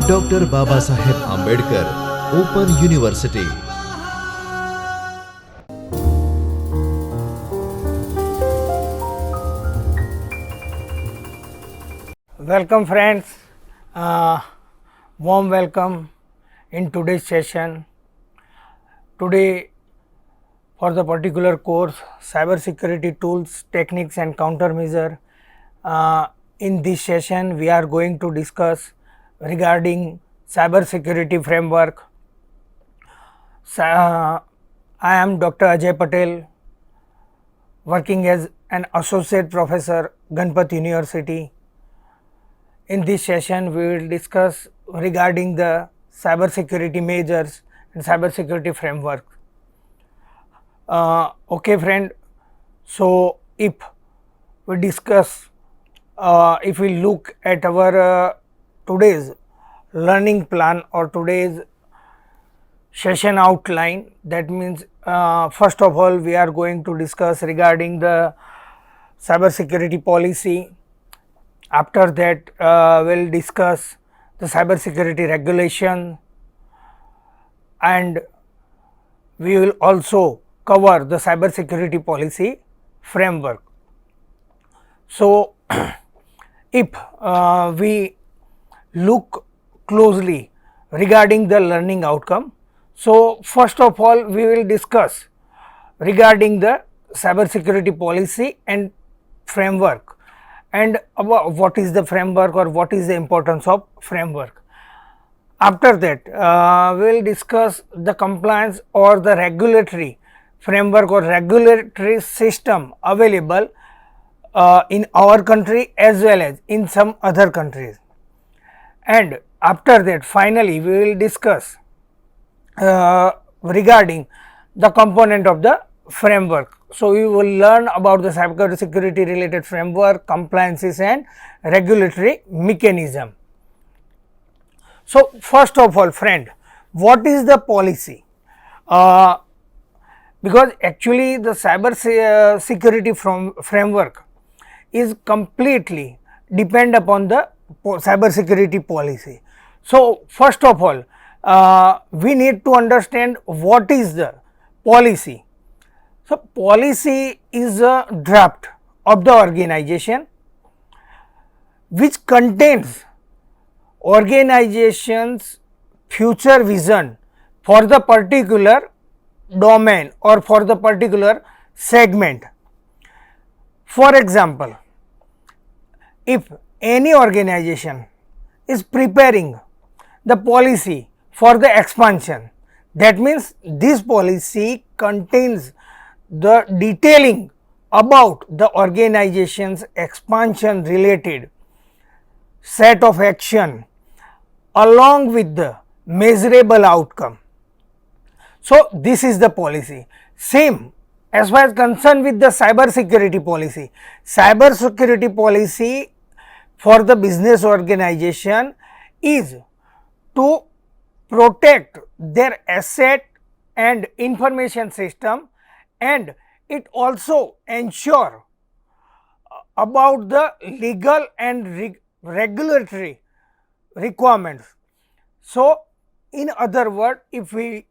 Doctor Babasaheb Ambedkar open university. Welcome friends, warm welcome in today's session. Today for the particular course cyber security tools, techniques and countermeasure. In this session we are going to discuss regarding cyber security framework. I am Dr. Ajay Patel, working as an associate professor Ganpat University. In this session we will discuss regarding the cyber security measures and cyber security framework. Okay friend, so if we discuss, if we look at our today's learning plan or today's session outline, that means first of all we are going to discuss regarding the cyber security policy. After that we will discuss the cyber security regulation, and we will also cover the cyber security policy framework. So if we look closely regarding the learning outcome, so first of all we will discuss regarding the cyber security policy and framework, and about what is the framework or what is the importance of framework. After that we will discuss the compliance or the regulatory framework or regulatory system available in our country as well as in some other countries. And after that finally we will discuss regarding the component of the framework. So we will learn about the cyber security related framework, compliances and regulatory mechanism. So first of all friend, what is the policy? Because actually the cyber security framework is completely depend upon the cyber security policy. So first of all we need to understand what is the policy. So policy is a draft of the organization which contains organization's future vision for the particular domain or for the particular segment. For example, if any organization is preparing the policy for the expansion, that means this policy contains the detailing about the organization's expansion related set of action along with the measurable outcome. So this is the policy. Same as far as concerned with the cyber security policy. Cyber security policy for the business organization is to protect their asset and information system, and it also ensure about the legal and regulatory requirements. So in other words, if we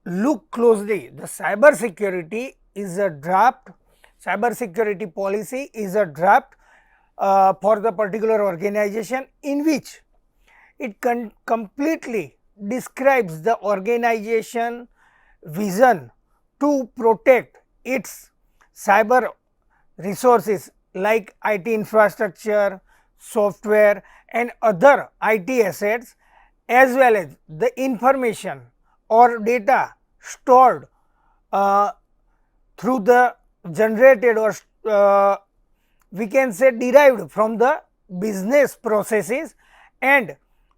look closely, the cyber security is a draft, cyber security policy is a draft for the particular organization in which it completely describes the organization vision to protect its cyber resources like IT infrastructure, software and other IT assets, as well as the information or data stored through the generated or we can say derived from the business processes, and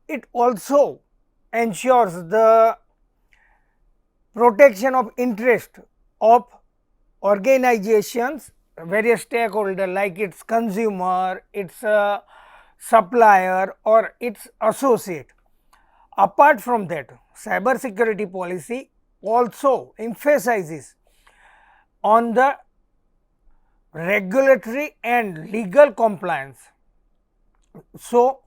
it also ensures the protection of interest of organizations, various stakeholders like its consumer, its supplier or its associate. Apart from that, cyber security policy also emphasizes on the regulatory and legal compliance So,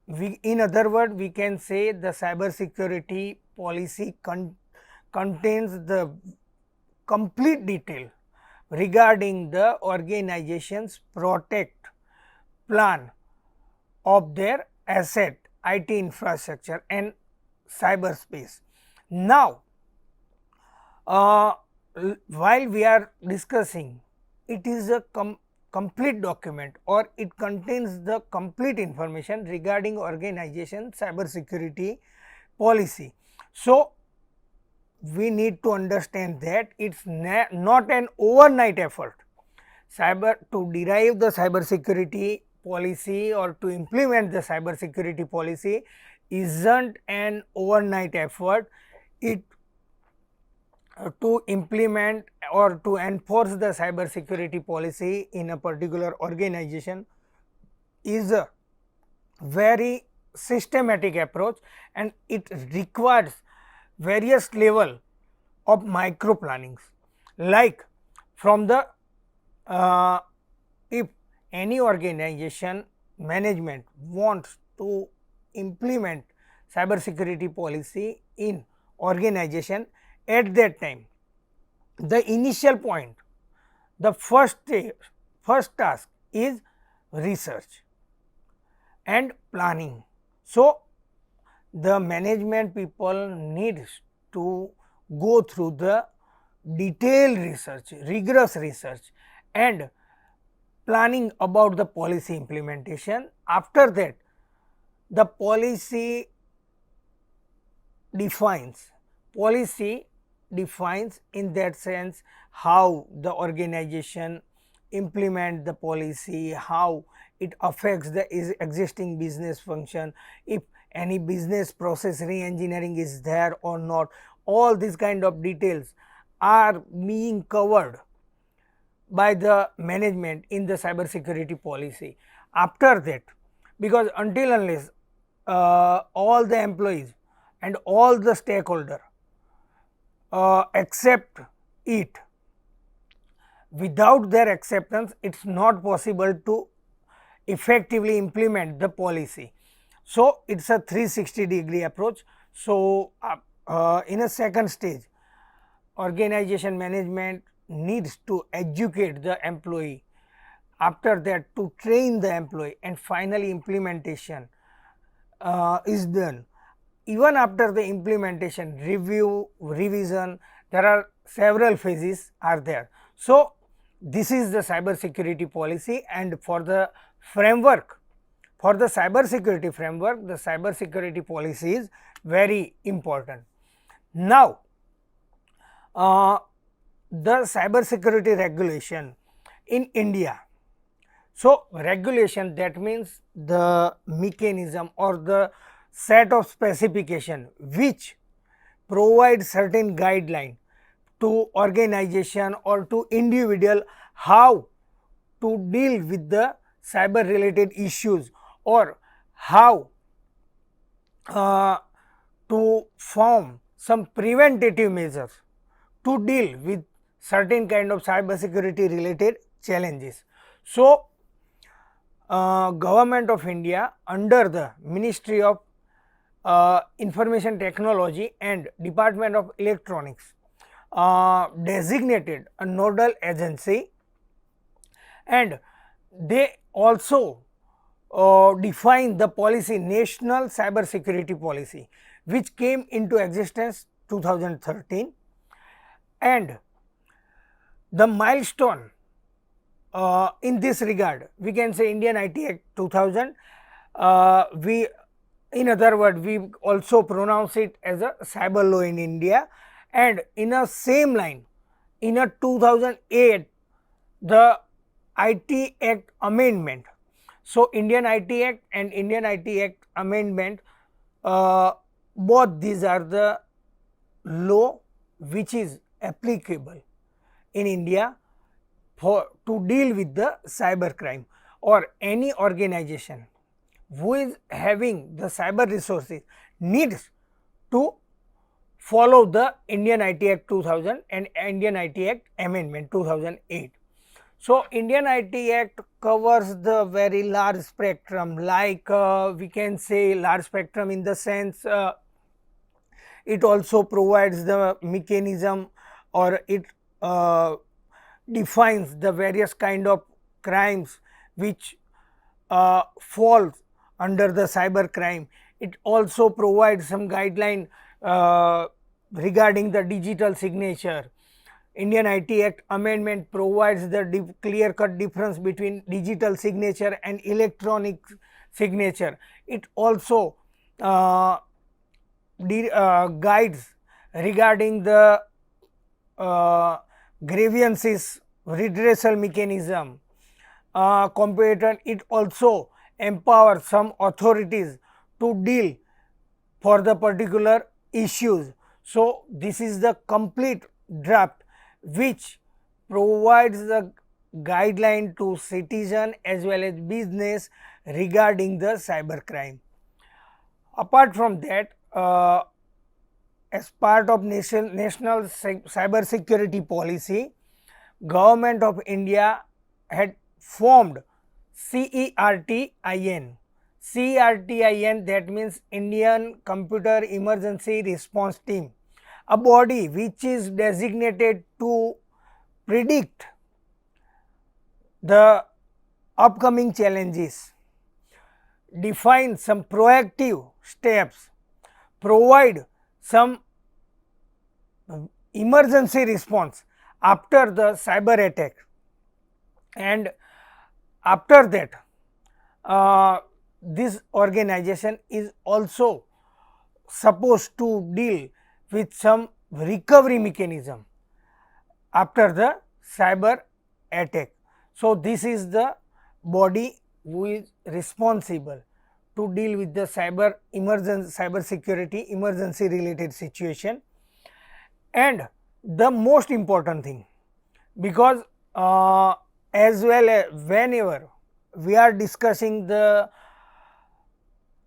in other words, we can say the cyber security policy contains the complete detail regarding the organization's protect plan of their asset, IT infrastructure and cyberspace. Now, while we are discussing, it is a complete document or it contains the complete information regarding organization cyber security policy. So, we need to understand that it is not an overnight effort to derive the cyber security policy or to implement the cyber security policy is not an overnight effort. It to implement or to enforce the cyber security policy in a particular organization is a very systematic approach, and it requires various level of micro plannings, like from the if any organization management wants to implement cyber security policy in organization, at that time the initial point, the first task is research and planning. So, the management people needs to go through the detailed research, rigorous research and planning about the policy implementation. After that, the policy defines in that sense how the organization implement the policy, how it affects the existing business function, if any business process re-engineering is there or not. All these kind of details are being covered by the management in the cyber security policy. After that, because until unless all the employees and all the stakeholder accept it, without their acceptance it is not possible to effectively implement the policy. So, it is a 360-degree approach. So, in a second stage, organization management needs to educate the employee, after that to train the employee, and finally implementation is done. Even after the implementation, review, revision, there are several phases are there. So, this is the cyber security policy, and for the framework, for the cyber security framework, the cyber security policy is very important. Now, the cyber security regulation in India. So, regulation, that means the mechanism or the set of specification which provide certain guideline to organization or to individual how to deal with the cyber related issues, or how to form some preventative measures to deal with certain kind of cyber security related challenges. So, Government of India under the Ministry of Information Technology and Department of Electronics designated a nodal agency, and they also define the policy, National Cyber Security Policy, which came into existence 2013, and the milestone in this regard we can say Indian IT Act 2000. We, in other words, we also pronounce it as a cyber law in India, and in a same line in a 2008 the IT Act amendment. So, Indian IT Act and Indian IT Act amendment, both these are the law which is applicable in India for to deal with the cyber crime, or any organization who is having the cyber resources needs to follow the Indian IT Act 2000 and Indian IT Act amendment 2008. So, Indian IT Act covers the very large spectrum, like we can say large spectrum in the sense it also provides the mechanism, or it uh, defines the various kind of crimes which falls under the cyber crime. It also provides some guideline regarding the digital signature. Indian IT Act amendment provides the clear cut difference between digital signature and electronic signature. It also uh, guides regarding the uh, grievances redressal mechanism. Competent, it also empowers some authorities to deal for the particular issues. So, this is the complete draft which provides the guideline to citizen as well as business regarding the cyber crime. Apart from that, as part of national cyber security policy, Government of India had formed CERTIN. CERTIN, that means Indian Computer Emergency Response Team, a body which is designated to predict the upcoming challenges, define some proactive steps, provide some emergency response after the cyber attack, and after that this organization is also supposed to deal with some recovery mechanism after the cyber attack. So, this is the body who is responsible to deal with the cyber security emergency related situation. And the most important thing, because as well as whenever we are discussing the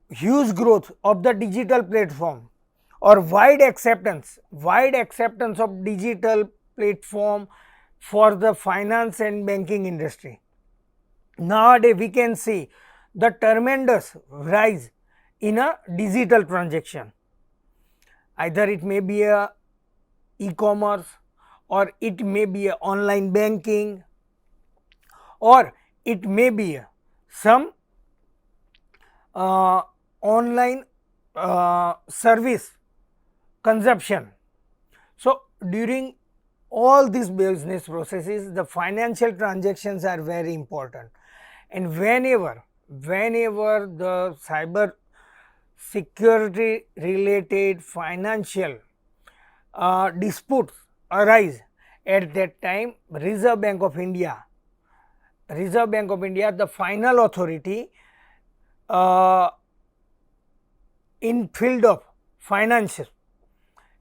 huge growth of the digital platform or wide acceptance of digital platform for the finance and banking industry, nowadays we can see the tremendous rise in a digital transaction. Either it may be a e-commerce, or it may be a online banking, or it may be some online service consumption. So, during all these business processes, the financial transactions are very important, and whenever the cyber security related financial disputes arise, at that time Reserve Bank of India, the final authority in field of finance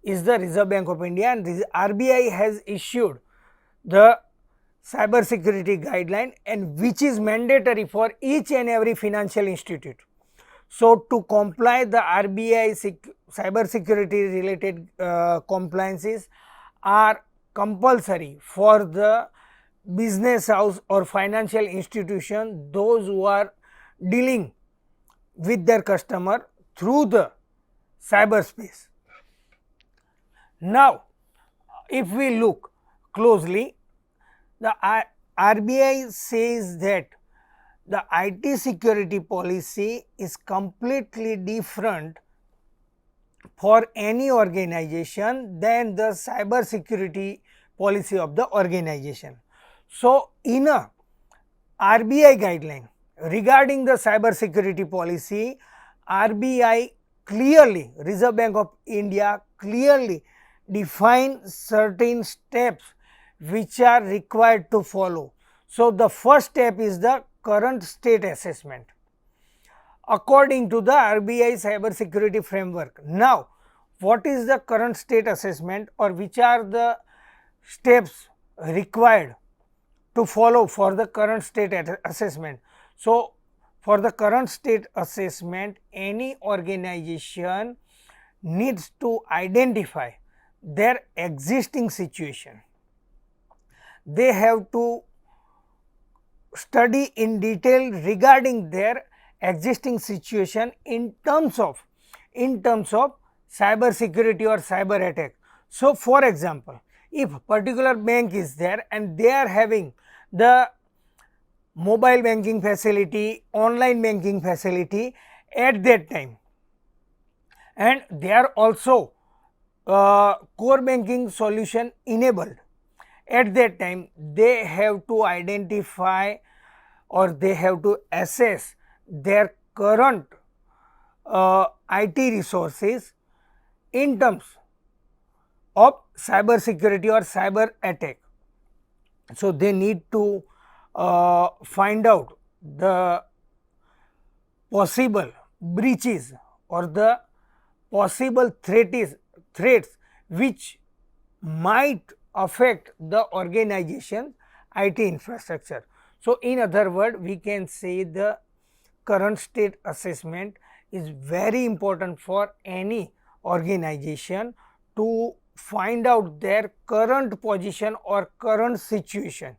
is the Reserve Bank of India, and this RBI has issued the cyber security guideline, and which is mandatory for each and every financial institute. So, to comply the RBI cyber security related compliances are compulsory for the business house or financial institution, those who are dealing with their customer through the cyberspace. Now, if we look closely, the RBI says that the IT security policy is completely different for any organization than the cyber security policy of the organization. So, in a RBI guideline regarding the cyber security policy, RBI clearly, Reserve Bank of India clearly define certain steps which are required to follow. So, the first step is the current state assessment according to the RBI cyber security framework. Now, what is the current state assessment, or which are the steps required to follow for the current state assessment? So, for the current state assessment, any organization needs to identify their existing situation. They have to study in detail regarding their existing situation in terms of cyber security or cyber attack. So, for example, if particular bank is there and they are having the mobile banking facility, online banking facility at that time, and they are also core banking solution enabled, at that time they have to identify or they have to assess their current IT resources in terms of cyber security or cyber attack. So, they need to find out the possible breaches or the possible threats which might affect the organization IT infrastructure. So, in other words, we can say the current state assessment is very important for any organization to find out their current position or current situation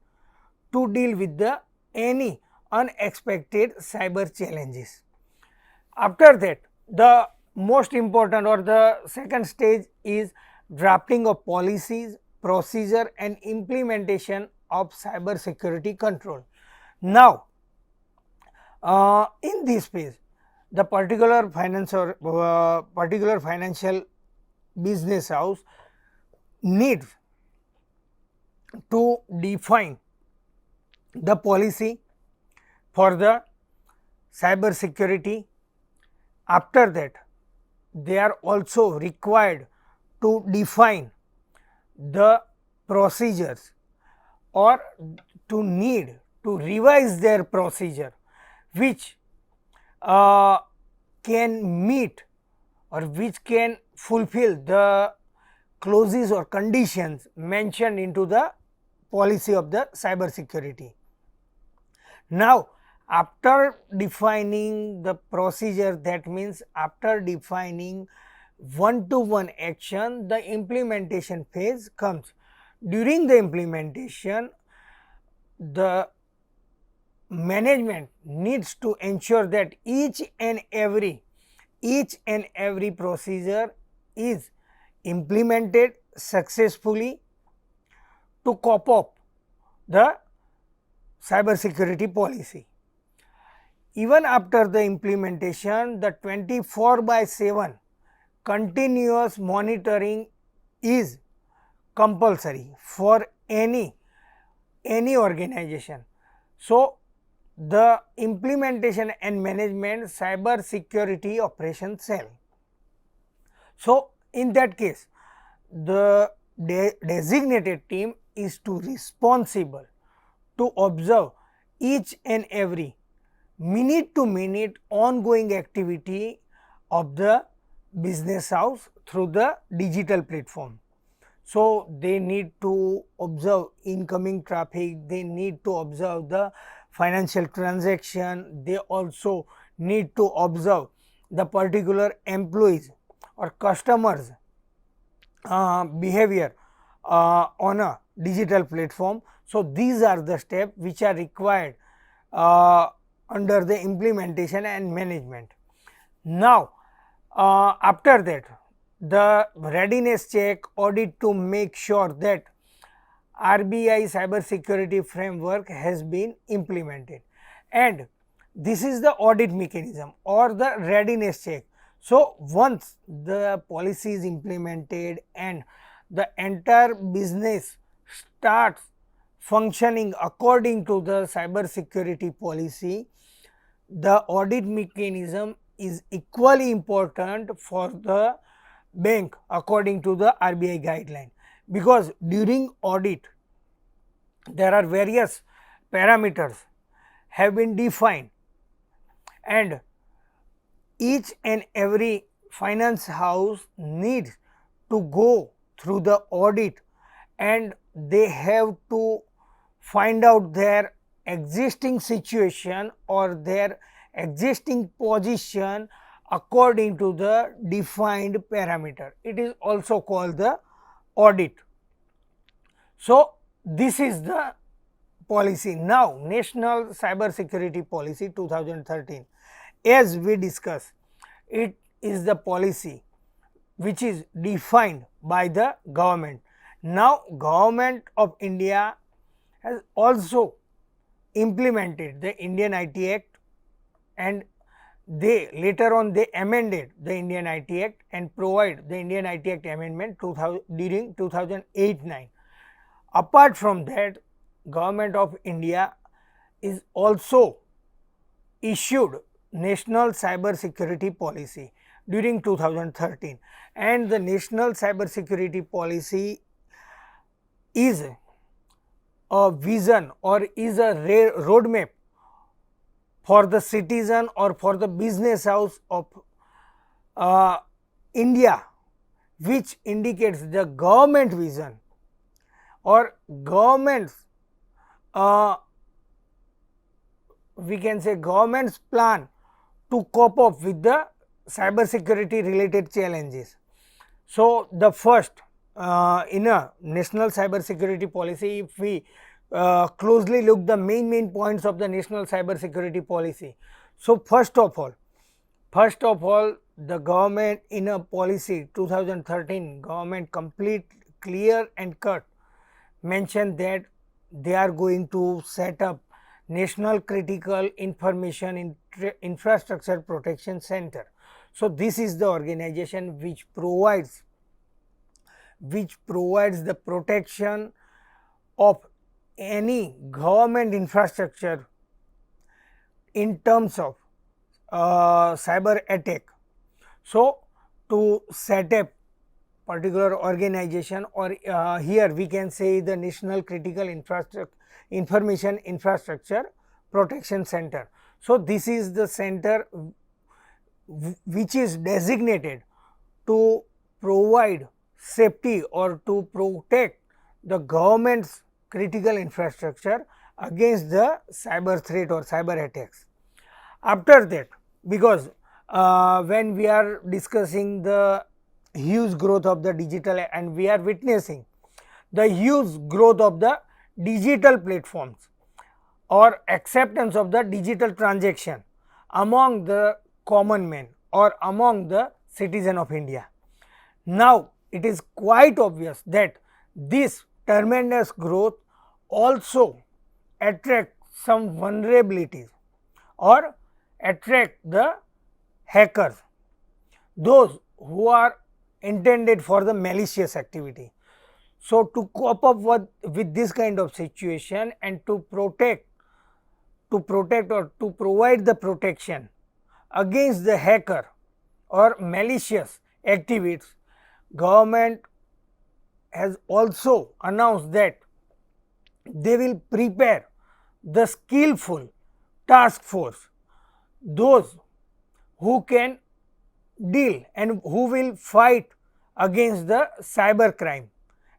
to deal with the any unexpected cyber challenges. After that, the most important or the second stage is drafting of policies, procedure and implementation of cyber security control. Now, in this phase, the particular finance or particular financial business house needs to define the policy for the cyber security. After that, they are also required to define the procedures or to need to revise their procedure which can meet or which can fulfill the clauses or conditions mentioned into the policy of the cyber security. Now, after defining the procedure, that means after defining one-to-one action, the implementation phase comes. During the implementation, the management needs to ensure that each and every procedure is implemented successfully to cope up the cyber security policy. Even after the implementation, the 24/7 continuous monitoring is compulsory for any organization. So, the implementation and management cyber security operation cell. So, in that case, the designated team is to responsible to observe each and every minute to minute ongoing activity of the business house through the digital platform. So, they need to observe incoming traffic, they need to observe the financial transaction, they also need to observe the particular employees or customers behavior on a digital platform. So, these are the steps which are required under the implementation and management. Now, after that, the readiness check audit to make sure that RBI cyber security framework has been implemented, and this is the audit mechanism or the readiness check. So, once the policy is implemented and the entire business starts functioning according to the cyber security policy, the audit mechanism is equally important for the bank according to the RBI guideline, because during audit there are various parameters have been defined and each and every finance house needs to go through the audit and they have to find out their existing situation or their existing position according to the defined parameter. It is also called the audit. So, this is the policy. Now, National Cyber Security Policy 2013, as we discussed, it is the policy which is defined by the government. Now, Government of India has also implemented the Indian IT Act, and they later on they amended the Indian IT Act and provide the Indian IT Act amendment 2000 during 2008-9. Apart from that, Government of India is also issued National Cyber Security Policy during 2013, and the National Cyber Security Policy is a vision or is a roadmap for the citizen or for the business house of India, which indicates the government vision or government's we can say government's plan to cope up with the cyber security related challenges. So, the first in a national cyber security policy, if we closely look the main points of the national cyber security policy. So, first of all the government in a policy 2013 government complete clear and cut mentioned that they are going to set up National Critical Information Infrastructure Protection Center. So, this is the organization which provides the protection of any government infrastructure in terms of cyber attack. So, to set up particular organization, or here we can say the National Critical Information Infrastructure Protection Center. So, this is the center which is designated to provide safety or to protect the government's critical infrastructure against the cyber threat or cyber attacks. After that, because when we are discussing the huge growth of the digital and we are witnessing the huge growth of the digital platforms or acceptance of the digital transaction among the common man or among the citizen of India. Now, it is quite obvious that this tremendous growth also attract some vulnerabilities or attract the hackers, those who are intended for the malicious activity. So, to cope up with this kind of situation and to protect or to provide the protection against the hacker or malicious activities, government has also announced that they will prepare the skillful task force, those who can deal and who will fight against the cyber crime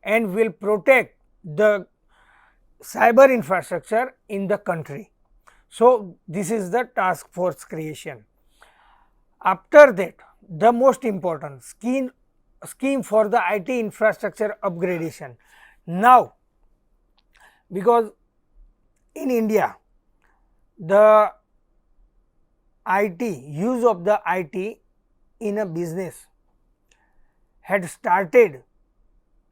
and will protect the cyber infrastructure in the country. So, this is the task force creation. After that, the most important scheme for the IT infrastructure upgradation. Now, because in India the IT use of the IT in a business had started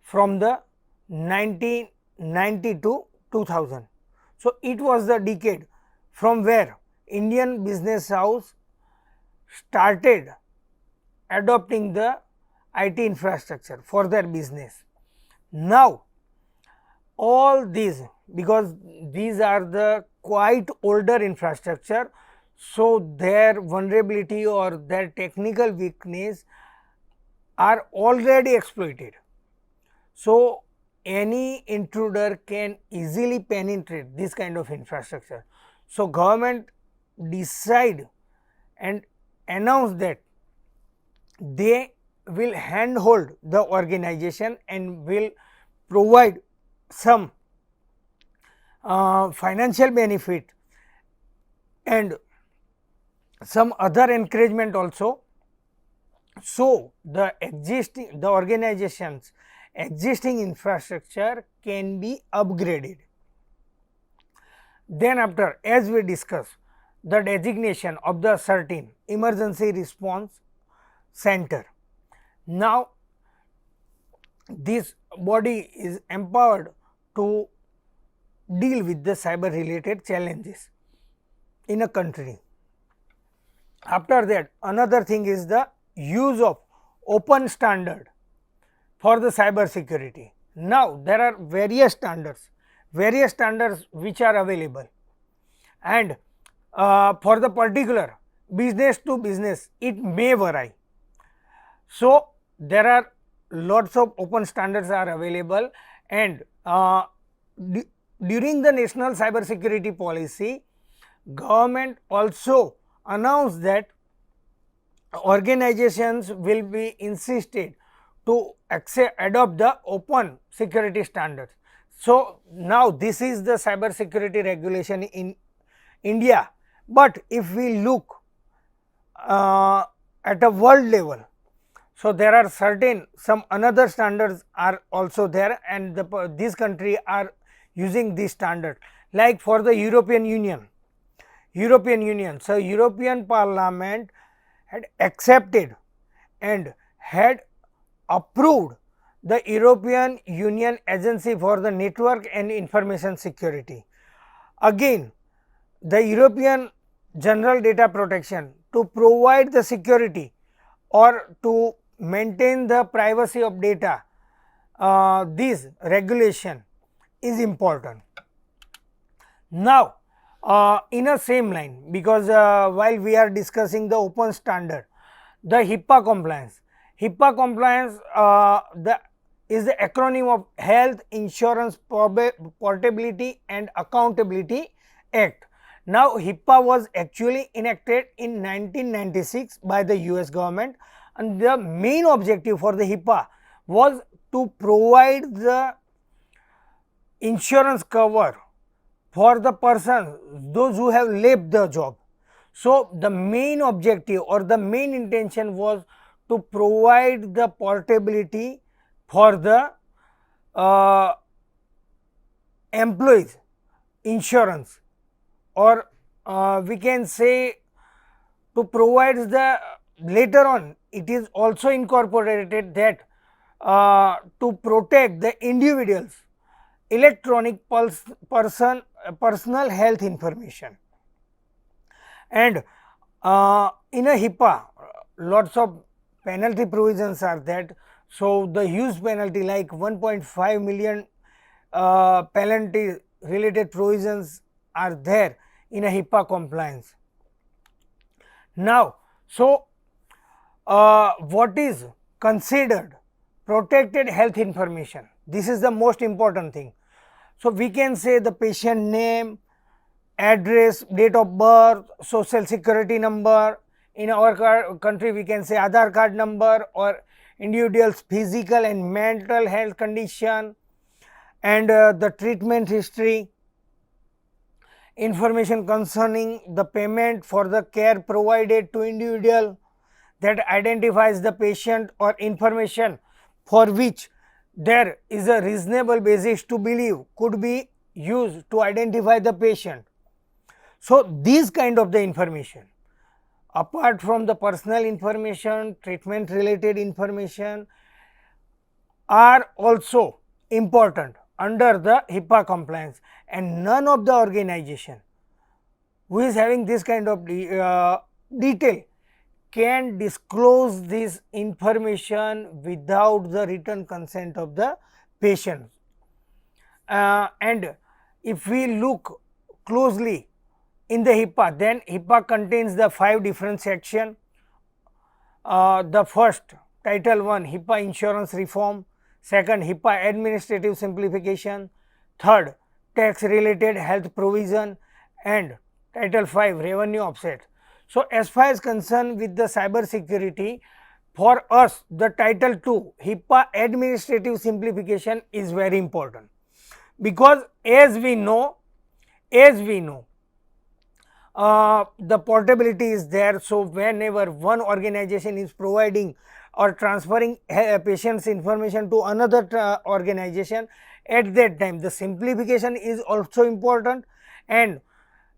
from the 1990 to 2000. So, it was the decade from where Indian business house started adopting the IT infrastructure for their business. Now, all these, because these are the quite older infrastructure, so their vulnerability or their technical weakness are already exploited. So, any intruder can easily penetrate this kind of infrastructure. So, government decide and announce that they will handhold the organization and will provide some financial benefit and some other encouragement also. So, the organization's existing infrastructure can be upgraded. Then after, as we discussed, the designation of the certain emergency response center. Now, this body is empowered to deal with the cyber related challenges in a country. After that, another thing is the use of open standard for the cyber security. Now, there are various standards which are available, and for the particular business to business it may vary. So, there are lots of open standards are available, and during the national cyber security policy, government also announced that organizations will be insisted to adopt the open security standards. So, now this is the cyber security regulation in India, but if we look at a world level, so there are some another standards are also there, and this country are using this standard, like for the European Union. So European Parliament had accepted and had approved the European Union Agency for the Network and Information Security. Again, the European General Data Protection, to provide the security or to maintain the privacy of data, this regulation is important. Now, in a same line, because while we are discussing the open standard, the HIPAA compliance. HIPAA compliance is the acronym of Health Insurance Portability and Accountability Act. Now, HIPAA was actually enacted in 1996 by the US government, and the main objective for the HIPAA was to provide the insurance cover for the person, those who have left the job. So, the main objective or the main intention was to provide the portability for the employees insurance, or we can say to provide the, later on it is also incorporated that to protect the individuals electronic personal health information. And in a HIPAA lots of penalty provisions are that. So, the huge penalty like 1.5 million penalty related provisions are there in a HIPAA compliance. Now, so what is considered protected health information? This is the most important thing. So, we can say the patient name, address, date of birth, social security number. In our country we can say Aadhaar card number, or individual's physical and mental health condition, and the treatment history, information concerning the payment for the care provided to individual, that identifies the patient, or information for which there is a reasonable basis to believe could be used to identify the patient. So, these kind of the information, apart from the personal information, treatment related information, are also important under the HIPAA compliance, and none of the organization who is having this kind of detail can disclose this information without the written consent of the patient. And if we look closely in the HIPAA, then HIPAA contains the 5 different sections. The first, Title 1, HIPAA Insurance Reform; second, HIPAA Administrative Simplification; third, Tax Related Health Provision; and Title 5, Revenue Offset. So, as far as concerned with the cyber security, for us the Title 2, HIPAA Administrative Simplification is very important, because as we know the portability is there. So, whenever one organization is providing or transferring patient's information to another organization, at that time the simplification is also important, and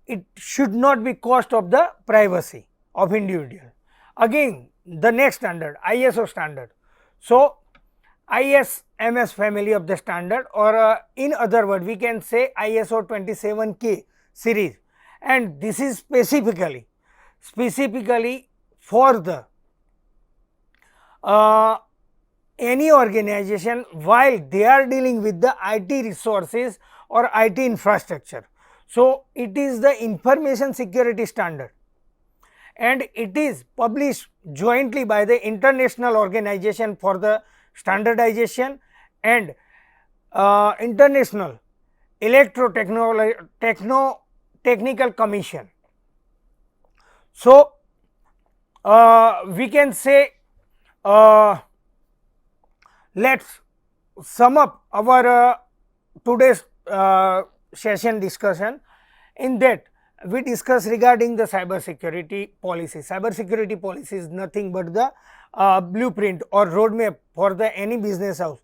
it should not be cost of the privacy of individual. Again, the next standard, ISO standard. So, ISMS family of the standard, or in other word we can say ISO 27K series, and this is specifically for the any organization while they are dealing with the IT resources or IT infrastructure. So, it is the information security standard, and it is published jointly by the International Organization for the Standardization and International Technical Commission. So, we can say, let us sum up our today's session discussion. In that, we discuss regarding the cyber security policy. Cyber security policy is nothing but the blueprint or roadmap for the any business house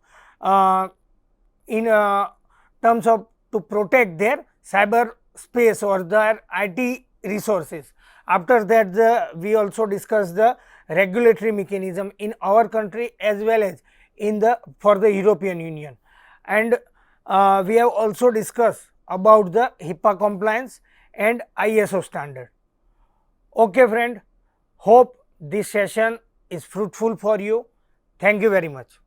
in terms of to protect their cyber space or their IT resources. After that, we also discuss the regulatory mechanism in our country as well as in the for the European Union, and we have also discussed about the HIPAA compliance and ISO standard. Okay friend, hope this session is fruitful for you. Thank you very much.